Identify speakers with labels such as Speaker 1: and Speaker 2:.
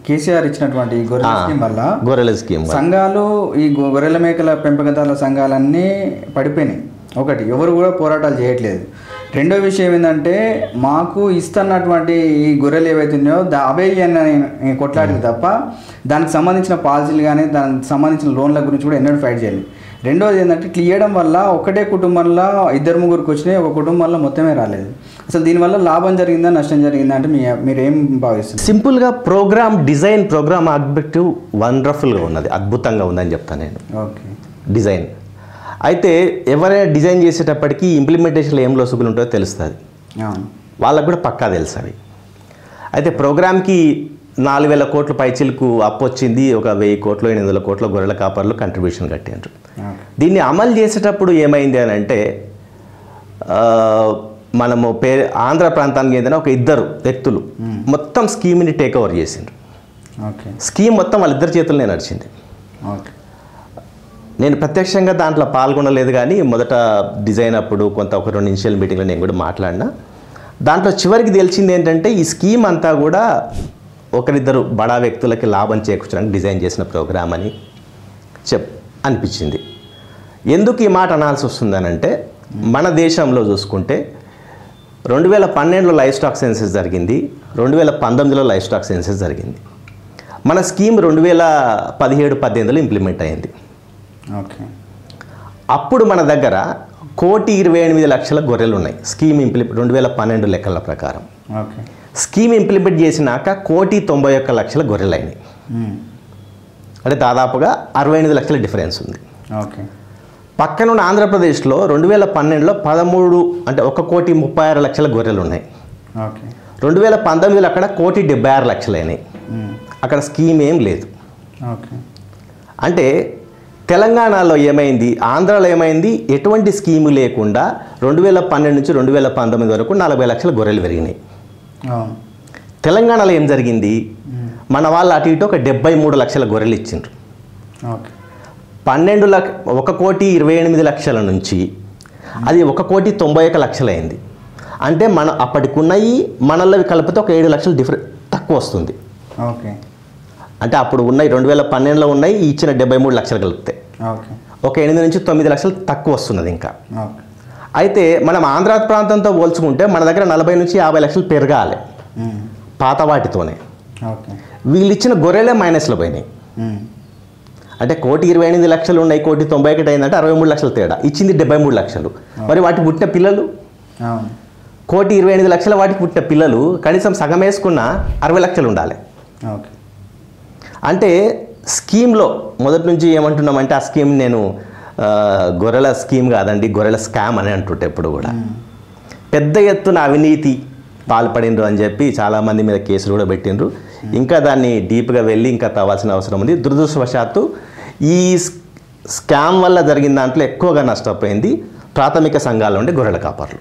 Speaker 1: కేసీఆర్ ఇచ్చినటువంటి గొర్రెల స్కీమ్ వల్ల
Speaker 2: గొర్రెల స్కీమ్
Speaker 1: సంఘాలు ఈ గొర్రెల మేకల పెంపకదారుల సంఘాలన్నీ పడిపోయినాయి. ఒకటి, ఎవరు కూడా పోరాటాలు చేయట్లేదు. రెండో విషయం ఏంటంటే మాకు ఇస్తున్నటువంటి ఈ గొర్రెలు ఏవైతున్నాయో అవే అని కొట్లాడింది తప్ప దానికి సంబంధించిన పాలసీలు కానీ దానికి సంబంధించిన లోన్ల గురించి కూడా ఎన్నడూ ఫైట్ చేయాలి. రెండోది ఏంటంటే ఇట్లా ఇవ్వడం వల్ల ఒకటే కుటుంబంలో 2-3 వచ్చినాయి, ఒక కుటుంబంలో మొత్తమే రాలేదు. అసలు దీనివల్ల లాభం జరిగిందా నష్టం జరిగిందా అంటే మీరు ఏం భావిస్తారు?
Speaker 2: సింపుల్గా ప్రోగ్రామ్ ఆబ్జెక్టివ్ వండర్ఫుల్గా ఉన్నది, అద్భుతంగా ఉందని చెప్తాను నేను.
Speaker 1: ఓకే,
Speaker 2: డిజైన్ అయితే ఎవరైనా డిజైన్ చేసేటప్పటికి ఇంప్లిమెంటేషన్లో ఏం లొసుగులు ఉంటుందో తెలుస్తుంది, వాళ్ళకు కూడా పక్కా తెలుసు అవి. అయితే ప్రోగ్రామ్కి 4,000 కోట్ల పైచిలకు అప్పు వచ్చింది, ఒక 1,000 కోట్లు 800 కోట్ల గొర్రెల కాపర్లు కంట్రిబ్యూషన్ కట్టారు. దీన్ని అమలు చేసేటప్పుడు ఏమైంది అని అంటే మనము ఆంధ్ర ప్రాంతానికి ఏదైనా ఒక 2 వ్యక్తులు మొత్తం స్కీమ్ని టేక్ ఓవర్ చేసిండ్రు. స్కీమ్ మొత్తం వాళ్ళిద్దరి చేతుల్లోనే నడిచింది. నేను ప్రత్యక్షంగా దాంట్లో పాల్గొనలేదు, కానీ మొదట డిజైన్ అప్పుడు ఒక 2 ఇనిషియల్ మీటింగ్లో నేను కూడా మాట్లాడినా. దాంట్లో చివరికి తెలిసింది ఏంటంటే ఈ స్కీమ్ అంతా కూడా 1-2 బడా వ్యక్తులకి లాభం చేకూర్చడానికి డిజైన్ చేసిన ప్రోగ్రామ్ అని అనిపించింది. ఎందుకు ఈ మాట అనాల్సి వస్తుందనంటే మన దేశంలో చూసుకుంటే 2012లో లైవ్ స్టాక్ సెన్సెస్ జరిగింది, 2019లో లైవ్ స్టాక్ సెన్సెస్ జరిగింది. మన స్కీమ్ 2017-18లో ఇంప్లిమెంట్ అయింది. అప్పుడు మన దగ్గర 1,28,00,000 గొర్రెలు ఉన్నాయి స్కీమ్ 2012 లెక్కల ప్రకారం. స్కీమ్ ఇంప్లిమెంట్ చేసినాక 1,91,00,000 గొర్రెలు అయినాయి. అంటే దాదాపుగా 68 లక్షల డిఫరెన్స్ ఉంది. పక్కనున్న ఆంధ్రప్రదేశ్లో 2012లో 13 అంటే 1,36,00,000 గొర్రెలు ఉన్నాయి. 2019లో అక్కడ 1,76,00,000 అయినాయి. అక్కడ స్కీమ్ ఏం లేదు. అంటే తెలంగాణలో ఏమైంది, ఆంధ్రాలో ఏమైంది, ఎటువంటి స్కీము లేకుండా 2012 నుంచి 2019 వరకు 40 లక్షల గొర్రెలు పెరిగినాయి. తెలంగాణలో ఏం జరిగింది, మన వాళ్ళు అటు ఇటు ఒక 73 లక్షల గొర్రెలు ఇచ్చిండ్రు. 1,28,00,000 నుంచి అది 1,91,00,000 అయింది. అంటే మన అప్పటికున్నవి మనలో కలిపితే ఒక 7 లక్షలు తక్కువ వస్తుంది. అంటే అప్పుడు ఉన్నాయి 2012లో ఉన్నాయి, ఇచ్చిన 73 లక్షలు కలిపితే ఒక 8 నుంచి 9 లక్షలు తక్కువ వస్తున్నది ఇంకా. అయితే మనం ఆంధ్ర ప్రాంతంతో పోల్చుకుంటే మన దగ్గర 40 నుంచి 50 లక్షలు పెరగాలి పాత వాటితోనే. వీళ్ళు ఇచ్చిన గొర్రెలే మైనస్లో పోయినాయి. అంటే 1,28,00,000 ఉన్నాయి, 1,91,00,000 అయిందంటే 63 లక్షలు తేడా. ఇచ్చింది 73 లక్షలు. మరి వాటికి పుట్టిన పిల్లలు 1,28,00,000 వాటికి పుట్టిన పిల్లలు కనీసం సగం వేసుకున్న 60 లక్షలు ఉండాలి. అంటే స్కీమ్లో మొదటి నుంచి ఏమంటున్నామంటే ఆ స్కీమ్ నేను గొర్రెల స్కీమ్ కాదండి, గొర్రెల స్కామ్ అని అంటుంటే ఎప్పుడు కూడా పెద్ద ఎత్తున అవినీతి పాల్పడిండ్రు అని చెప్పి చాలామంది మీద కేసులు కూడా పెట్టిండ్రు. ఇంకా దాన్ని డీప్గా వెళ్ళి ఇంకా తవ్వాల్సిన అవసరం ఉంది. దురదృష్టవశాత్తు ఈ స్కామ్ వల్ల జరిగిన దాంట్లో ఎక్కువగా నష్టపోయింది ప్రాథమిక సంఘాల నుండి గొర్రెల కాపర్లు.